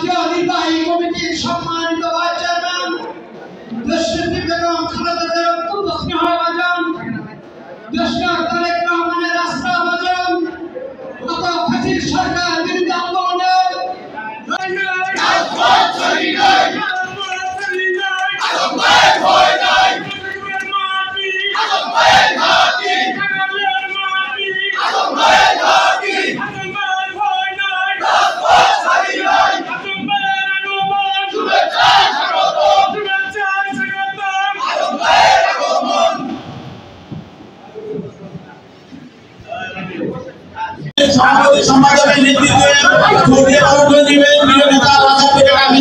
জাতীয় নির্বাহী কমিটির সম্মানিত ভাইস চেয়ারম্যান দেশনেত্রী বেগম খালেদা জিয়ার অত্যন্ত স্নেহভাজন, দেশনায়ক তারেক রহমানের রাষ্ট্রভাজন, গত ফাঁসির সরকার বিরোধী আন্দোলনে সমাজের নেতৃত্বে ছড়িয়ে পড়তে দিবেন প্রিয় নেতা আলাদা থেকে আমি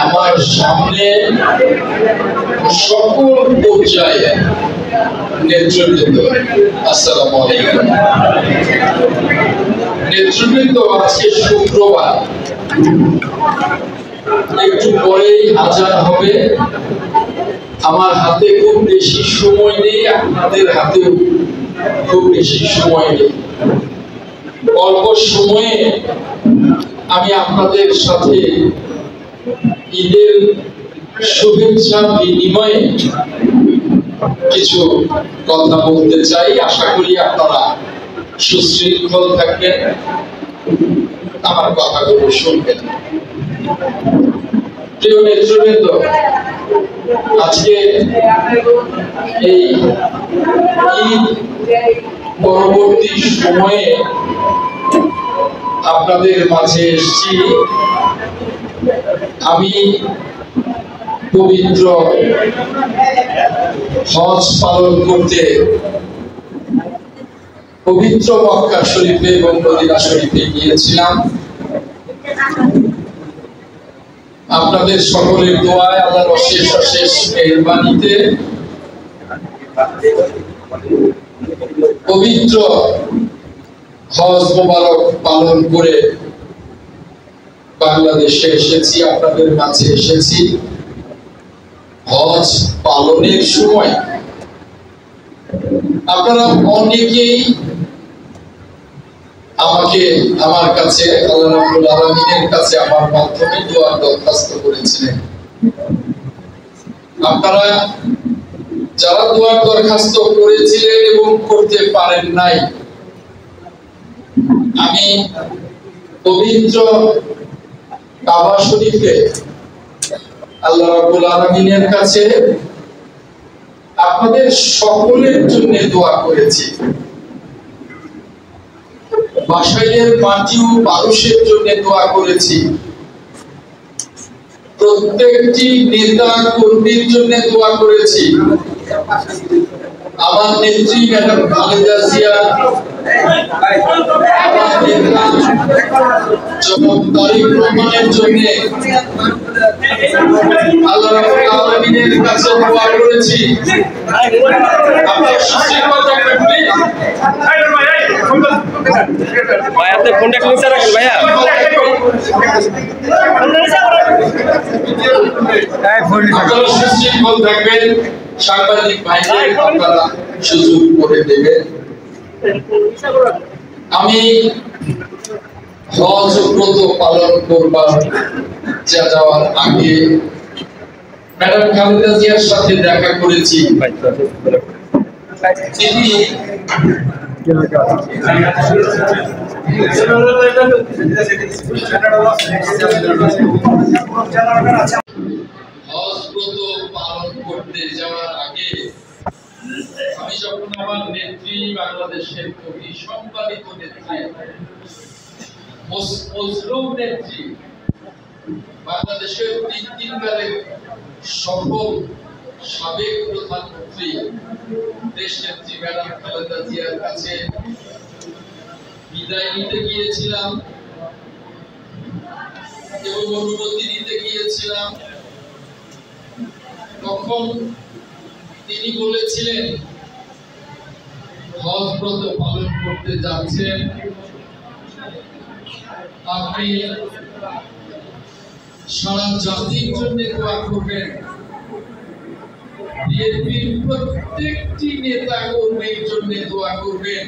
আমার সামনে সকল পর্যায়ে নেতৃবৃন্দ, আসসালামু আলাইকুম। নেতৃবৃন্দ, আজকে শুক্রবার, একটু পরেই আজান হবে। আমার হাতে খুব বেশি সময় নেই, আপনাদের হাতেও খুব বেশি সময় নেই। অল্প সময়ে আমি আপনাদের সাথে ঈদের শুভেচ্ছা বিনিময়ে কিছু কথা বলতে চাই। আশা করি আপনারা সুশৃঙ্খল থাকবেন, আমার কথাগুলো শুনবেন। প্রিয় নেতৃবৃন্দ, আজকে এই ঈদ পরবর্তী সময়ে আপনাদের মাঝে এসেছি। আমি পবিত্র হজ পালন করতে পবিত্র মক্কা শরীফে এবং মদিনা শরীফে গিয়েছিলাম। আপনাদের সকলের দোয়ায়, আল্লাহর অশেষ অশেষ মেহেরবানিতে পবিত্র হজ মোবারক পালন করে বাংলাদেশে এসেছি, আপনাদের মাঝে এসেছি। হজ পালনের সময় আপনারা অনেকেই আমার কাছে আল্লাহ রাব্বুল আলামিনের কাছে আমার মাধ্যমে দোয়ার দরখাস্ত করেছিলেন। আপনারা যারা দোয়ার দরখাস্ত করেছিলেন এবং করতে পারেন নাই, আমি পবিত্র কাবা শরীফে আল্লাহ রাব্বুল আলামিনের কাছে আপনাদের সকলের জন্য দোয়া করেছি। বাসাইলের মাটি ও মানুষের জন্য দোয়া করেছি। প্রত্যেকটি নেতা কর্মীর জন্য দোয়া করেছি। আমার নেত্রী ম্যাডাম খালেদা জিয়া, আমার নেতা জনাব তারেক রহমানের জন্য আল্লাহ রাব্বুল আলামিনের কাছে দোয়া করেছি। আপনারা সুশৃঙ্খল থাকবেন প্লিজ। ভাই, আপনি ফোনটা একটু নিচে রাখেন ভাইয়া। আপনারা সুশৃঙ্খল থাকবেন, সাংবাদিক ভাইদের আপনারা সুযোগ করে দেবেন। আমি হজ ব্রত পালন করবার যাওয়ার আগে ম্যাডাম খালেদা জিয়ার সাথে দেখা করেছি। তিনি হজ ব্রত পালন করতে যাওয়ার আগে আমি যখন আমার নেত্রী, বাংলাদেশের কবি সম্পাদিত নেত্রী, মজলুম নেত্রী, বাংলাদেশের তিনবারের সফল সাবেক প্রধানমন্ত্রী দেশনেত্রী ম্যাডাম খালেদা জিয়ার কাছে বিদায় নিতে গিয়েছিলাম এবং অনুমতি নিতে গিয়েছিলাম। তখন তিনি বলেছিলেন হজ ব্রত পালন করতে যাচ্ছেন, আপনি সারা জাতির জন্য দোয়া করবেন, বিএনপির প্রত্যেকটি নেতা কর্মীর জন্য দোয়া করবেন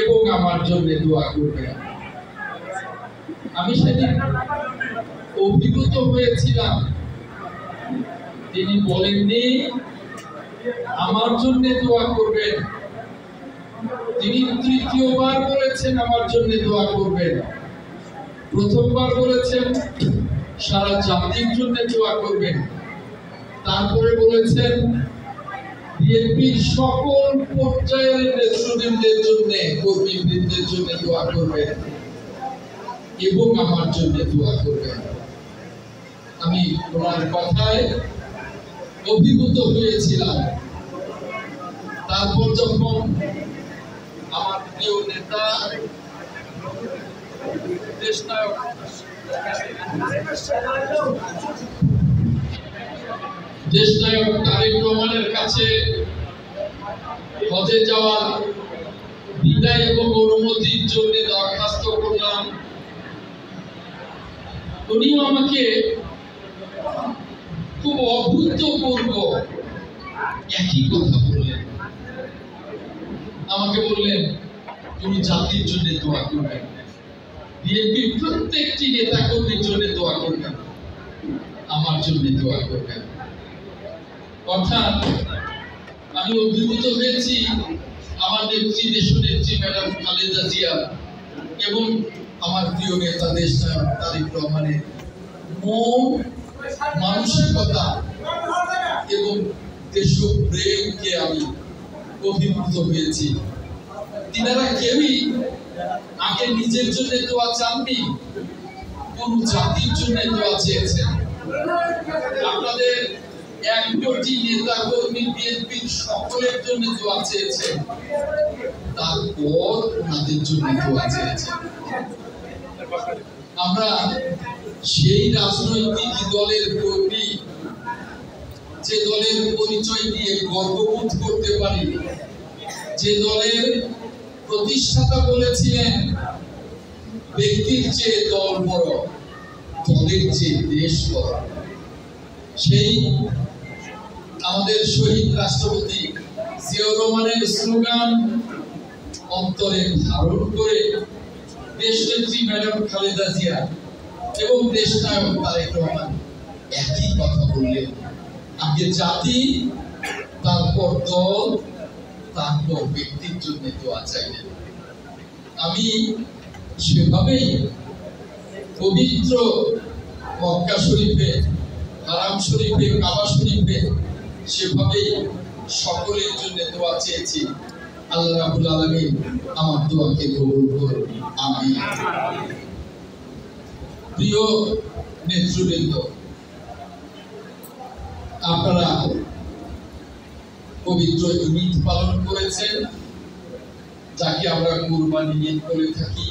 এবং আমার জন্য দোয়া করবেন। আমি সেদিন অভিভূত হয়েছিলাম। তিনি বলেননি আমার জন্য দোয়া করবেন, তিনি তৃতীয়বার বলেছেন আমার জন্য দোয়া করবেন। প্রথমবার বলেছেন সারা জাতির জন্য দোয়া করবেন, তারপরে বলেছেন বিএনপির সকল পর্যায়ের নেতৃবৃন্দের জন্য, কর্মীবৃন্দের জন্য দোয়া করবেন এবং আমার জন্য দোয়া করবেন। আমি ওনার কথায় অভিভূত হয়েছিলাম। তারপর যখন আমার প্রিয় নেতা দেশনায়ক তারেক রহমানের কাছে হজে যাওয়ার বিদায় এবং অনুমতির জন্য দরখাস্ত করলাম, উনিও আমাকে খুব অভূতপূর্ব একই কথা বললেন। আমাকে বললেন তুমি জাতির জন্য দোয়া করবেন, বিএনপির প্রত্যেকটি নেতা কর্মীর জন্য দোয়া করবেন, আমার জন্য দোয়া করবেন। অর্থাৎ আমি অভিভূত হয়েছি আমার নেত্রী, দেশনেত্রী ম্যাডাম খালেদা জিয়া এবং আমার প্রিয় নেতা দেশনায়ক তারেক রহমানের মন মানসিকতা এবং দেশপ্রেমকে আমি অভিভূত হয়েছি। তিনারা কেউই আগে নিজের জন্য দোয়া চাননি, কোন জাতির জন্য দোয়া চেয়েছেন। আপনাদের 1 কোটি নেতা কর্মী বিএনপির সকলের জন্য দোয়া চেয়েছেন, তারপর ওনাদের জন্য দোয়া চেয়েছেন। আমরা সেই রাজনৈতিক দলের কর্মী, যে দলের পরিচয় দিয়ে গর্ববোধ করতে পারি, যে দলের প্রতিষ্ঠাতা বলেছিলেন ব্যক্তির চেয়ে দল বড়, দলের চেয়ে দেশ বড়। সেই আমাদের শহীদ রাষ্ট্রপতি জিয়াউর রহমানের স্লোগান অন্তরে ধারণ করে দেশনেত্রী ম্যাডাম খালেদা জিয়া এবং দেশনায়ক তারেক রহমান একই কথা বললেন, আগে জাতি, তারপর দল, তারপর ব্যক্তির জন্য দোয়া চাইলেন। আমি সেভাবেই পবিত্র মক্কা শরীফে, হারাম শরীফে, কাবা শরীফে সেভাবেই সকলের জন্য দোয়া চেয়েছি। আল্লাহ রাব্বুল আলামিন আমার দোয়াকে কবুল করুন, আমিন। প্রিয় নেতৃবৃন্দ, আপনারা পবিত্র ঈদ পালন করেছেন, যাকে আমরা কুরবানি ঈদ বলে থাকি।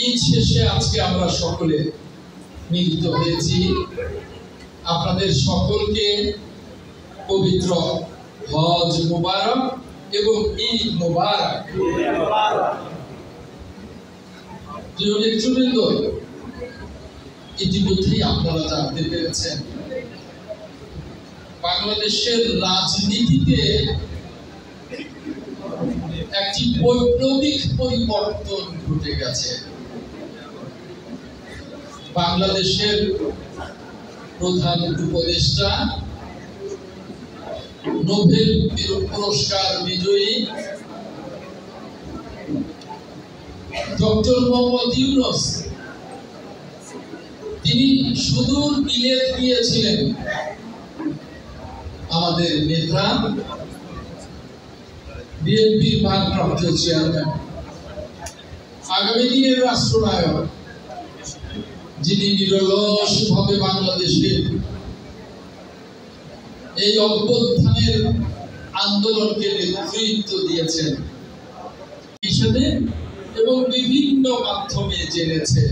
ঈদ শেষে আজকে আমরা সকলে মিলিত হয়েছি। আপনাদের সকলকে পবিত্র হজ মুবারক এবং ঈদ মুবারক। প্রিয় নেতৃবৃন্দ, ইতিমধ্যেই আপনারা জানতে পেরেছেন বাংলাদেশের রাজনীতিতে একটি বৈপ্লবিক পরিবর্তন ঘটে গেছে। বাংলাদেশের প্রধান উপদেষ্টা, নোবেল পুরস্কার বিজয়ী ডক্টর মোহাম্মদ ইউনূস, তিনি সুদূর বিলেত গিয়েছিলেন। আমাদের নেতা, বিএনপির ভারপ্রাপ্ত চেয়ারম্যান, আগামী দিনের রাষ্ট্রনায়ক, যিনি নিরলসভাবে বাংলাদেশের এই অভ্যুত্থানের আন্দোলনকে নেতৃত্ব দিয়েছেন হিসেবে এবং বিভিন্ন মাধ্যমে জেনেছে।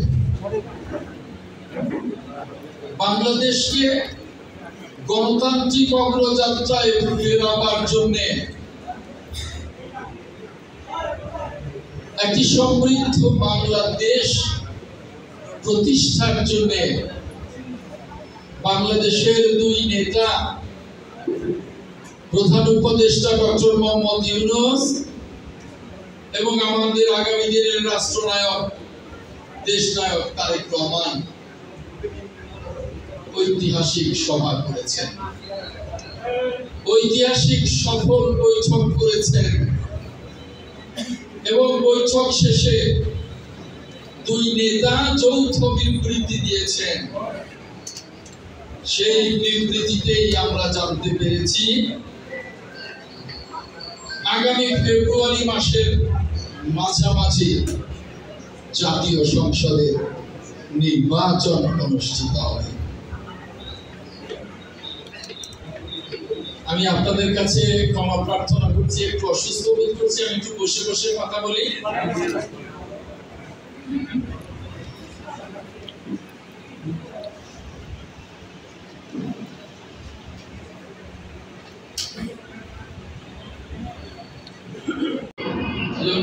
বাংলাদেশকে গণতান্ত্রিক অগ্রযাত্রায় ফেরাবার জন্য একটি সমৃদ্ধ বাংলাদেশ প্রতিষ্ঠার জন্য বাংলাদেশের দুই নেতা প্রধান উপদেষ্টা ডক্টর মোহাম্মদ ইউনূস এবং আমাদের আগামী দিনের রাষ্ট্রনায়ক দেশনায়ক তারেক রহমান ঐতিহাসিক সভা করেছেন, ঐতিহাসিক সফল বৈঠক করেছেন এবং বৈঠক শেষে দুই নেতা যৌথ বিবৃতি দিয়েছেন। সেই বিবৃতিতেই আমরা জানতে পেরেছি আগামী ফেব্রুয়ারি মাসের মাঝামাঝি জাতীয় সংসদে নির্বাচন অনুষ্ঠিত হবে। আমি আপনাদের কাছে ক্ষমা প্রার্থনা করছি, একটু অসুস্থ বোধ করছি, আমি একটু বসে বসে কথা বলি।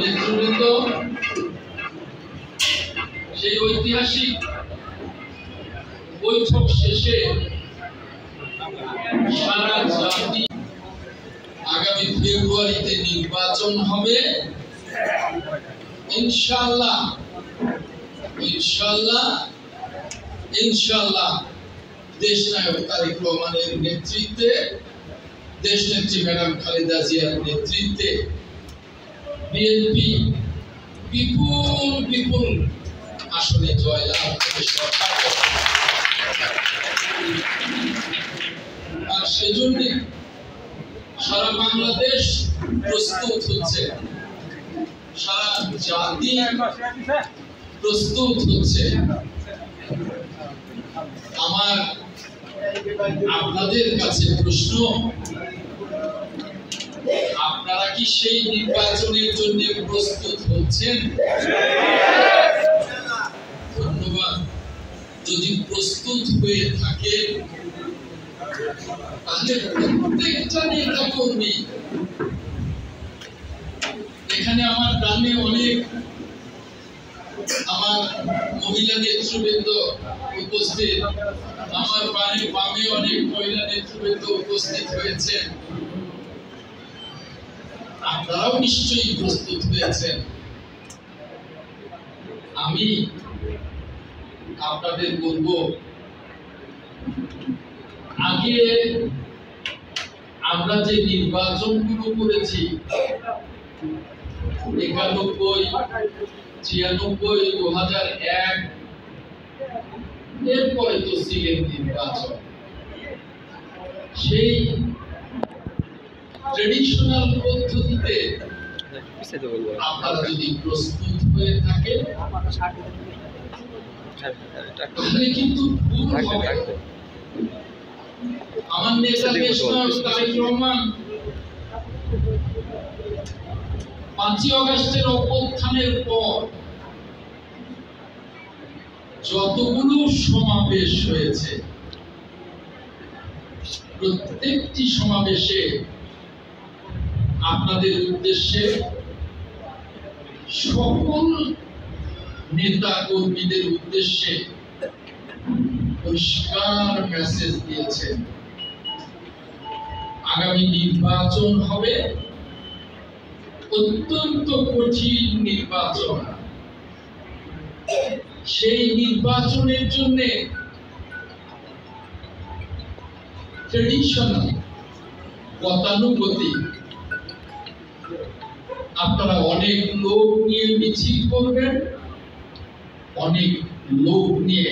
নেতৃবৃন্দ, সেই ঐতিহাসিক বৈঠক শেষে সারা জাতি আগামী ফেব্রুয়ারিতে নির্বাচন হবে ইনশাআল্লাহ। ইনশাআল্লাহ ইনশাআল্লাহ দেশনায়ক তারেক রহমানের নেতৃত্বে, দেশনেত্রী ম্যাডাম খালেদা জিয়ার নেতৃত্বে বিএনপি বিপুল বিপুল আসনে জয়লাভ করে সরকার, আর সেজন্য সারা বাংলাদেশ প্রস্তুত হচ্ছে, সারা জাতি প্রস্তুত হচ্ছে। আমার আপনাদের কাছে প্রশ্ন, আপনারা কি সেই নির্বাচনের জন্য প্রস্তুত হচ্ছেন? ধন্যবাদ। যদি প্রস্তুত হয়ে থাকে তাহলে প্রত্যেকটা নেতা কর্মী, এখানে আমার ডানে অনেক আমার মহিলা নেতৃবৃন্দ উপস্থিত, আমার বামে অনেক মহিলা নেতৃবৃন্দ উপস্থিত হয়েছেন, আপনারাও নিশ্চয়ই প্রস্তুত হয়েছেন। আমি আপনাদের বলবো, আগে আমরা যে নির্বাচনগুলো করেছি 91, 96, 2001, এরপরে তো সিলেট নির্বাচন, সেই ট্রেডিশনাল পদ্ধতিতে আপনারা যদি প্রস্তুত হয়ে থাকেন তাহলে কিন্তু ভুল হবে। আমার নেতা দেশনায়ক তারেক রহমান 5ই আগস্টের অভ্যুত্থানের পর যতগুলো সমাবেশ হয়েছে, প্রত্যেকটি সমাবেশে আপনাদের উদ্দেশ্যে সকল নেতা কর্মীদের উদ্দেশ্যে পরিষ্কার মেসেজ দিয়েছেন। আগামী নির্বাচন হবে অত্যন্ত কঠিন নির্বাচন। সেই নির্বাচনের জন্য ট্রেডিশনাল গতানুগতিক আপনারা অনেক লোক নিয়ে মিছিল করবেন, অনেক লোক নিয়ে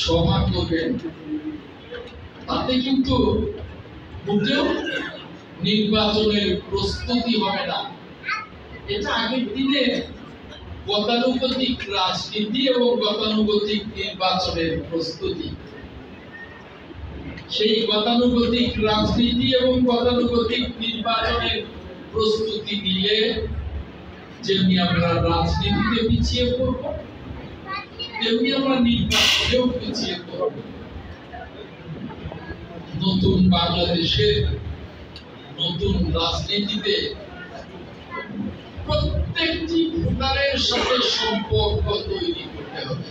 সভা করবেন, তাতে কিন্তু মোটেও নির্বাচনের প্রস্তুতি হবে না। এটা আগের দিনে গতানুগতিক রাজনীতি এবং গতানুগতিক নির্বাচনের প্রস্তুতি। সেই গতানুগতিক রাজনীতি এবং গতানুগতিক নির্বাচনের প্রস্তুতি নিলে যেমনি আমরা রাজনীতিতে পিছিয়ে পড়ব, তেমনি আমরা নির্বাচনেও পিছিয়ে পড়ব। নতুন বাংলাদেশের নতুন রাজনীতিতে প্রত্যেকটি ভোটারের সাথে সম্পর্ক তৈরি করতে হবে।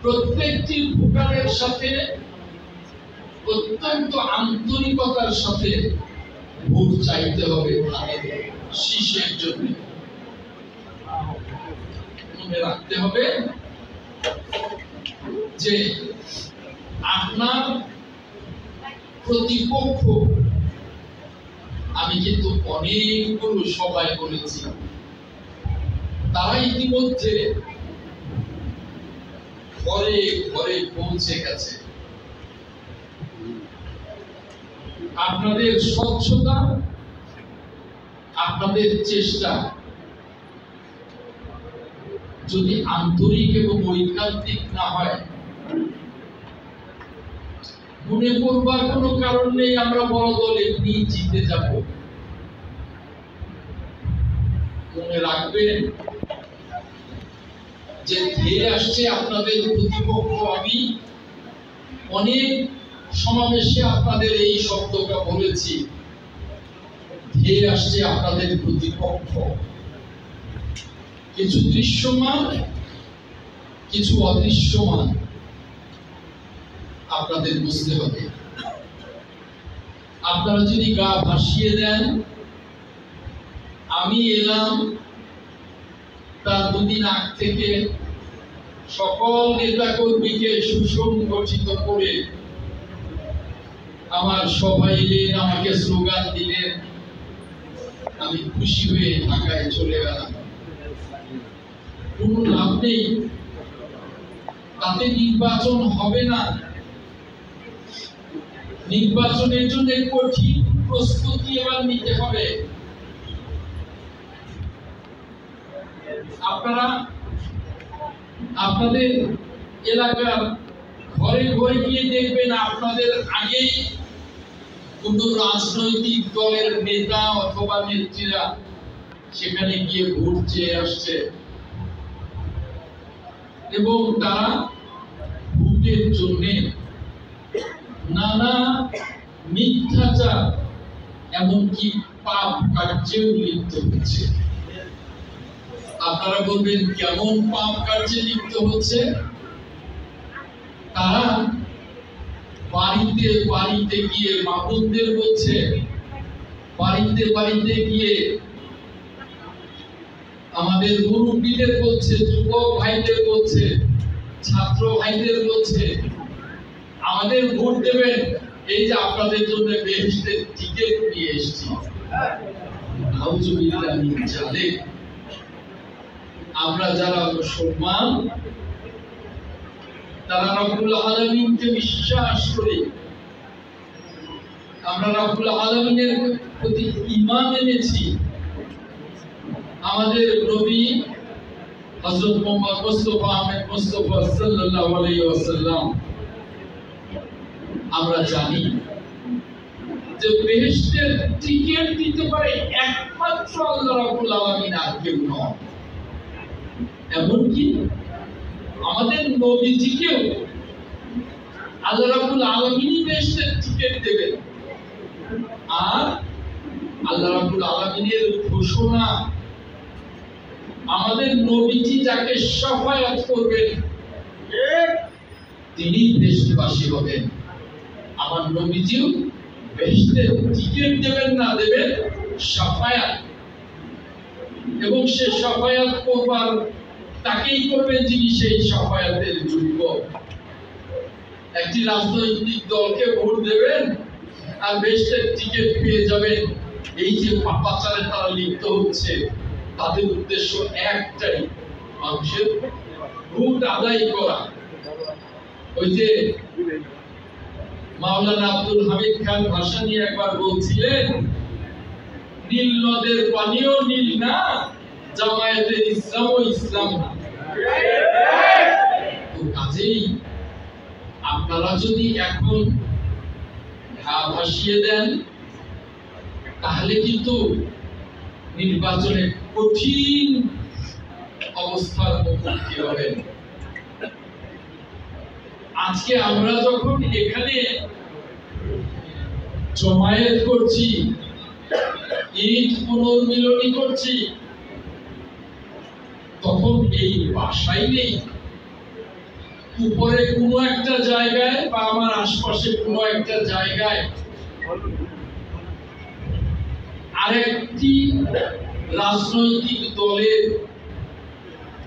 প্রত্যেকটি ভোটারের সাথে অত্যন্ত আন্তরিকতার সাথে ভোট চাইতে হবে তাদের শীষের জন্য। মনে রাখতে হবে যে আপনার প্রতিপক্ষ, আমি কিন্তু অনেকগুলো সবাই বলেছি, তারা ইতিমধ্যে ঘরে ঘরে পৌঁছে গেছে। আপনাদের স্বচ্ছতা, আপনাদের চেষ্টা যদি আন্তরিক এবং ঐকান্তিক না হয়, মনে করবার কোনো কারণ নেই আমরা বড় দল এমনি জিতে যাব। মনে রাখবেন যে ধেয়ে আসছে আপনাদের প্রতিপক্ষ। আমি অনেক সমাবেশে আপনাদের এই শব্দটা বলেছি, ধেয়ে আসছে আপনাদের প্রতিপক্ষ। কিছু দৃশ্যমান, কিছু অদৃশ্যমান, আপনাদের বুঝতে হবে। আপনারা যদি গা ভাসিয়ে দেন, আমি এলাম তার দুদিন আগ থেকে সকল নেতা কর্মীকে সুসংগঠিত করে আমার সবাই এলেন, আমাকে স্লোগান দিলেন, আমি খুশি হয়ে ঢাকায় চলে গেলাম। কোনো লাভ নেই, তাতে নির্বাচন হবে না। নির্বাচনের জন্য কঠিন প্রস্তুতি এবার নিতে হবে। আপনারা আপনাদের এলাকার ঘরে ঘরে গিয়ে দেখবেন, আপনাদের আগেই কোন রাজনৈতিক দলের নেতা অথবা নেত্রীরা সেখানে গিয়ে ভোট চেয়ে আসছে এবং তারা ভোটের জন্য নানা মিথ্যাচার এমনকি পাপ কার্যেও লিপ্ত হচ্ছে। আপনারা বলবেন কেমন পাপ কার্যে লিপ্ত হচ্ছে? তারা বাড়িতে বাড়িতে গিয়ে মামুনদের বলছে, বাড়িতে বাড়িতে গিয়ে আমাদের মুরব্বীদের বলছে, যুবক ভাইদের বলছে, ছাত্র ভাইদের বলছে, আমাদের ভোট দেবেন, এই যে আপনাদের জন্য বেহেশতের টিকিট নিয়ে এসেছি। নাউজুবিল্লাহ মিন যালিক। আমরা যারা মুসলমান, তারা রব্বুল আলামিনকে বিশ্বাস করি, আমরা রব্বুল আলামিনের প্রতি ঈমান এনেছি। আমাদের নবী হযরত মুহাম্মদ মুস্তাফা আহমেদ মুস্তাফা সাল্লাল্লাহু আলাইহি ওয়াসাল্লাম, আমরা জানি যে বেহেশতের টিকিট দিতে পারে একমাত্র আল্লাহ রাব্বুল আলামিন, আর কেউ নয়। এমনকি আমাদের নবীজিকেও আল্লাহ রাব্বুল আলামিনই বেহেশতের টিকিট দেবেন। আর আল্লাহ রাব্বুল আলামিনের ঘোষণা, আমাদের নবীজি যাকে শাফায়াত করবেন তিনি বেহেশতবাসী হবেন। আমার নবীজিও বেহেশতের টিকিট দেবেন না, দেবেন শাফায়াত। এবং সে শাফায়াত করবার তাকেই করবেন যিনি সেই শাফায়াতের যোগ্য। একটি রাজনৈতিক দলকে ভোট দেবেন আর বেহেশতের টিকিট পেয়ে যাবেন, এই যে পাপাচারে তারা লিপ্ত হচ্ছে, তাদের উদ্দেশ্য একটাই, মানুষের ভোট আদায় করা। ওই যে মাওলানা আব্দুল হামিদ খান ভাসানী একবার বলছিলেন, নীল নদের পানিও নীল না, জামায়াতে ইসলামও ইসলাম না। তো কাজেই আপনারা যদি এখন ভাসিয়ে দেন তাহলে কিন্তু নির্বাচনে কঠিন অবস্থার মুখোমুখি হবেন। আজকে আমরা যখন এখানে জমায়েত করছি, ঈদ পুনর্মিলনী করছি, তখন এই বাসাই নেই। উপরে কোনো একটা জায়গায় বা আমার আশপাশে কোনো একটা জায়গায় আরেকটি রাজনৈতিক দলের,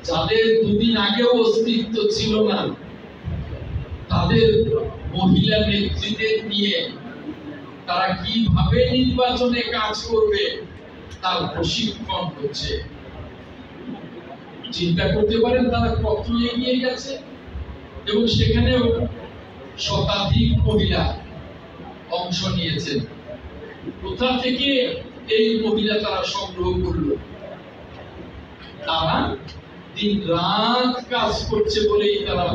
যাদের দুদিন আগেও অস্তিত্ব ছিল না, তাদের মহিলা নেতৃত্বের নিয়ে তারা কিভাবে নির্বাচনে কাজ করবে তার প্রশিক্ষণ হচ্ছে। চিন্তা করতে পারেন তারা কত এগিয়ে গেছে, এবং সেখানেও শতাধিক মহিলা অংশ নিয়েছেন। কোথা থেকে এই মহিলা তারা সংগ্রহ করলো? তারা দিন রাত কাজ করছে বলেই তারা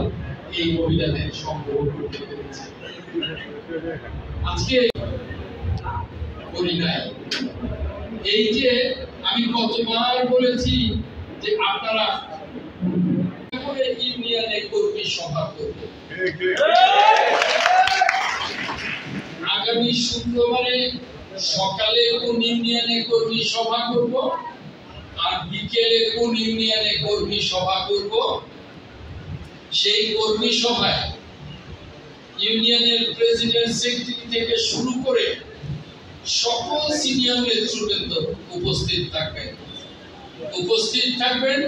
এই মহিলাদের সংগ্রহ করতে পেরেছে। আজকে করি নাই। এই যে আমি কতবার বলেছি যে আপনারা ইউনিয়নে কর্মী সভা করবেন। আগামী শুক্রবারে সকালে কোন ইউনিয়নে কর্মী সভা করব আর বিকেলে কোন ইউনিয়নে কর্মী সভা করব, সেই কর্মী সভায় ইউনিয়নের প্রেসিডেন্ট সেক্রেটারি থেকে শুরু করে সকল সিনিয়র নেতৃবৃন্দ উপস্থিত থাকবেন।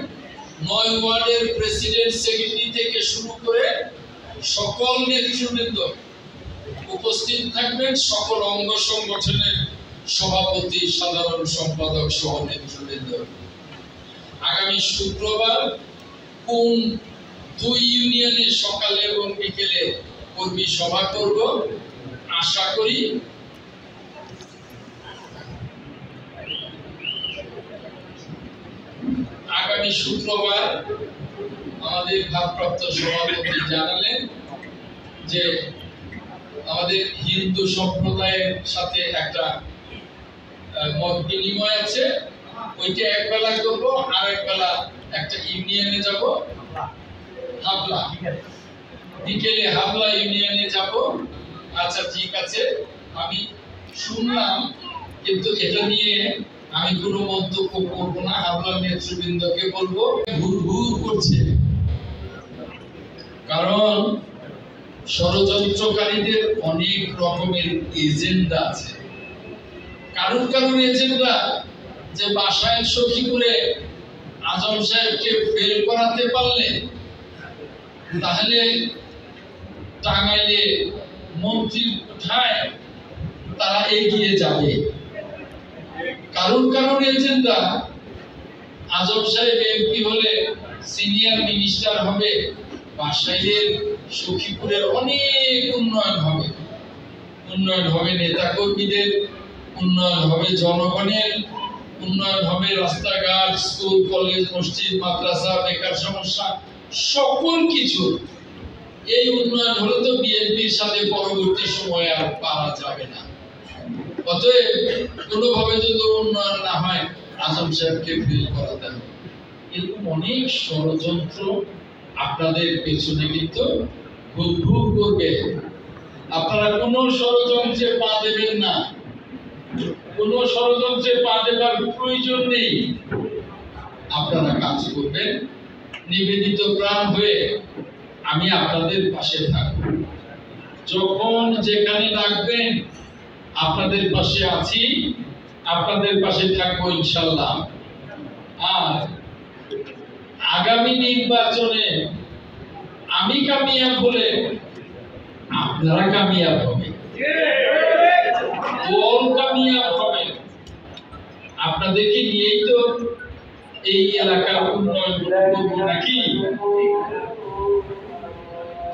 9 ওয়ার্ডের প্রেসিডেন্ট সেক্রেটারি থেকে শুরু করে সকল নেতৃবৃন্দ উপস্থিত থাকবেন। সকল অঙ্গ সংগঠনের সভাপতি, সাধারণ সম্পাদক সহ নেতৃবৃন্দ। আগামী শুক্রবার কোন 2 ইউনিয়নে সকালে এবং বিকেলে কর্মী সভা করব, আশা করি আগামী শুক্রবার আমাদের ভারপ্রাপ্ত সভাপতি জানালেন যে আমাদের হিন্দু সম্প্রদায়ের সাথে একটা মত বিনিময় আছে, ওইটা একবেলা করবো, আর একবেলা একটা ইউনিয়নে যাব, হাবলা, বিকেলে হাবলা ইউনিয়নে যাব। আচ্ছা ঠিক আছে, আমি শুনলাম, কিন্তু এটা নিয়ে আমি কোনো মন্তব্য করবো না। হাবলার নেতৃবৃন্দকে বলবো ঘুরঘুর করছে, কারণ ষড়যন্ত্রকারীদের অনেক রকমের এজেন্ডা আছে। কারণ এজেন্ডা যে বাসায় সখীপুরে আজম সাহেবকে ফেল করাতে পারলে তাহলে টাঙ্গাইলে মন্ত্রী উঠায় তারা এগিয়ে যাবে। কারণ এজেন্ডা আজম সাহেব এমপি হলে সিনিয়র মিনিস্টার হবে, বাসাইলের সখীপুরের অনেক উন্নয়ন হবে, নেতা কর্মীদের উন্নয়ন হবে, জনগণের উন্নয়ন হবে, রাস্তাঘাট, স্কুল, কলেজ, মসজিদ, মাদ্রাসা, বেকার সমস্যা, সকল কিছু। এই উন্নয়ন হলে তো বিএনপির সাথে পরবর্তী সময়ে আর পারা যাবে না। অতএব কোনোভাবে যদি উন্নয়ন না হয় আজম সাহেবকে ফেল করাতে হবে। এরকম অনেক ষড়যন্ত্র আপনাদের পেছনে কিন্তু ঘুরঘুর করবে। আপনারা কোনো ষড়যন্ত্রে পা দেবেন না, কোনো ষড়যন্ত্রে পা দেবার প্রয়োজন নেই। আপনারা কাজ করবেন নিবেদিত প্রাণ হয়ে। আমি আপনাদের পাশে থাকব, যখন যেখানে রাখবেন আপনাদের পাশে আছি, আপনাদের পাশে থাকবো ইনশাল্লাহ। আর আগামী নির্বাচনে আমি কামিয়াব হলে আপনারা কামিয়াব হবে, দল কামিয়াব হবে। আপনাদেরকে নিয়েই তো এই এলাকার উন্নয়ন করবো নাকি?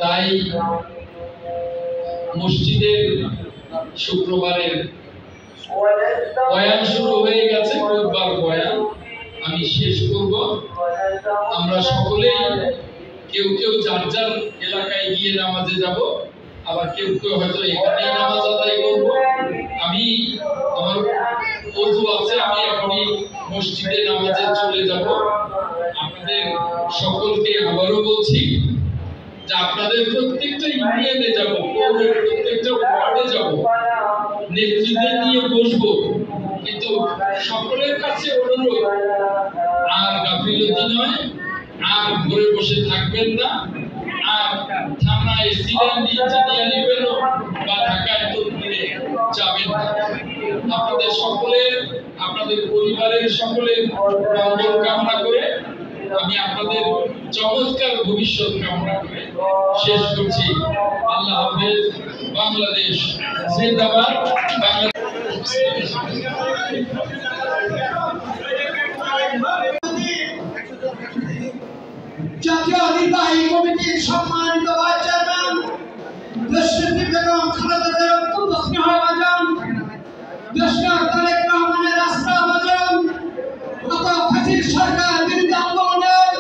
তাই মসজিদের শুক্রবারের বয়ান শুরু হয়ে গেছে, রোববার বয়ান আমি শেষ করব। আমরা সকলেই কেউ যার যার এলাকায় গিয়ে নামাজে যাব। আবার কেউ কেউ হয়তো এখানেই নামাজ আদায় করবো। আমি আমার ওযু আছে, আমি এখনই মসজিদে নামাজে চলে যাব। আপনাদের সকলকে আবারও বলছি যে আপনাদের প্রত্যেকটা ইউনিয়নে যাব, প্রত্যেকটা ওয়ার্ডে যাব, নেতৃত্বে নিয়ে বসবো, কিন্তু সকলের কাছে অনুরোধ আর গাফিলতি নয়, আর ঘরে বসে থাকবেন না, আর থানায় সিলেন্ড ইঞ্জিনিয়ার ইভেনো বা ঢাকায় তদবিরে যাবেন না। আপনাদের সকলের, আপনাদের পরিবারের সকলের মঙ্গল কামনা করে আমি আপনাদের চমৎকার ভবিষ্যৎ কামনা করে শেষ করছি। আল্লাহ হাফেজ। বাংলাদেশ জিন্দাবাদ। জাতীয় নির্বাহী কমিটির সম্মানিত ভাইস চেয়ারম্যান দেশনেত্রী বেগম খালেদা জিয়ার অত্যন্ত স্নেহভাজন, দেশনায়ক তারেক রহমানের রাষ্ট্রভাজন, গত ফ্যাসিস্ট সরকার বিরোধী আন্দোলনের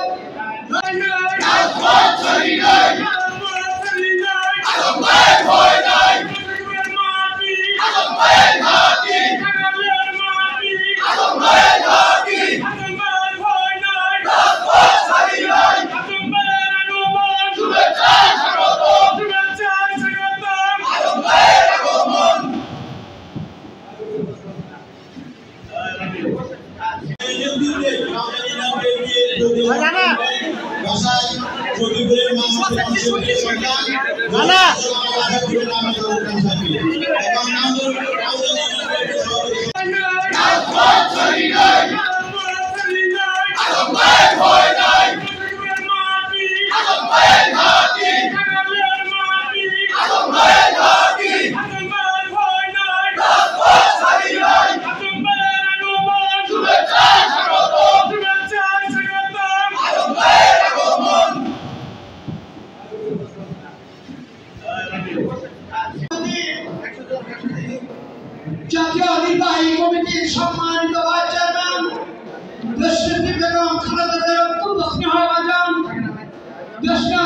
জাতীয় নির্বাহী কমিটির সম্মানিত ভাইস চেয়ারম্যান দেশনেত্রী বেগম খালেদা জিয়ার অত্যন্ত স্নেহভাজন, দেশনায়ক